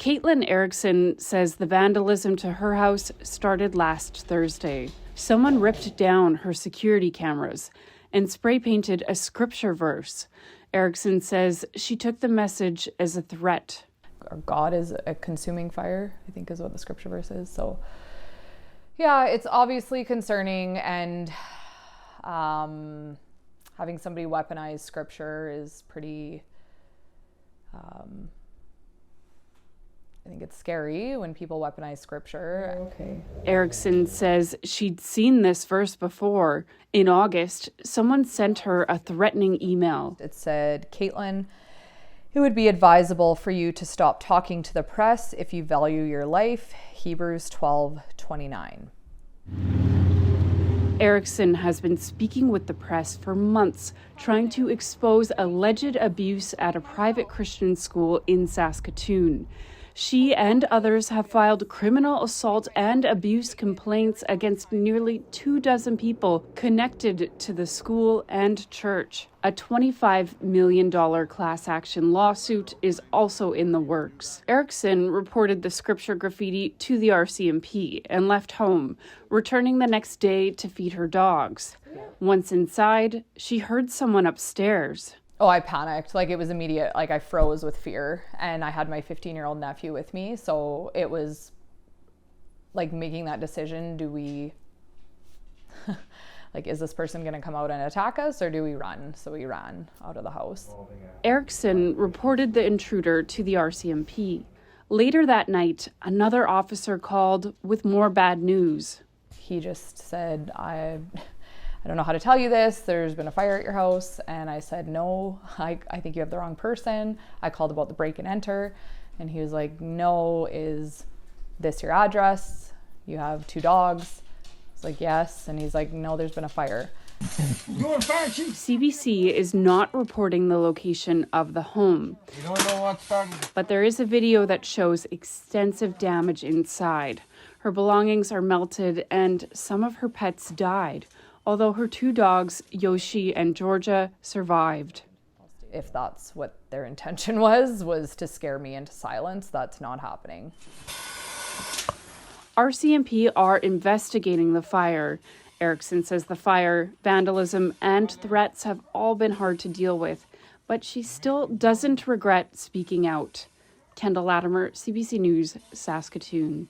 Caitlin Erickson says the vandalism to her house started last Thursday. Someone ripped down her security cameras and spray painted a scripture verse. Erickson says she took the message as a threat. Our God is a consuming fire, I think is what the scripture verse is. So yeah, it's obviously concerning, and having somebody weaponize scripture is pretty, I think it's scary when people weaponize scripture. Okay. Erickson says she'd seen this verse before. In August, someone sent her a threatening email. It said, Caitlin, it would be advisable for you to stop talking to the press if you value your life. Hebrews 12:29. Erickson has been speaking with the press for months, trying to expose alleged abuse at a private Christian school in Saskatoon. She and others have filed criminal assault and abuse complaints against nearly 24 people connected to the school and church. A $25 million class action lawsuit is also in the works. Erickson reported the scripture graffiti to the RCMP and left home, returning the next day to feed her dogs. Once inside, she heard someone upstairs. Oh, I panicked. Like, it was immediate. Like, I froze with fear, and I had my 15-year-old nephew with me. So it was like making that decision. Do we, like, is this person going to come out and attack us, or do we run? So we ran out of the house. Erickson reported the intruder to the RCMP. Later that night, another officer called with more bad news. He just said, I don't know how to tell you this. There's been a fire at your house. And I said, no, I think you have the wrong person. I called about the break and enter. And he was like, no, is this your address? You have 2 dogs? I was like, yes. And he's like, no, there's been a fire. CBC is not reporting the location of the home. You don't know what started. But there is a video that shows extensive damage inside. Her belongings are melted and some of her pets died, although her 2 dogs, Yoshi and Georgia, survived. If that's what their intention was to scare me into silence, that's not happening. RCMP are investigating the fire. Erickson says the fire, vandalism, and threats have all been hard to deal with, but she still doesn't regret speaking out. Kendall Latimer, CBC News, Saskatoon.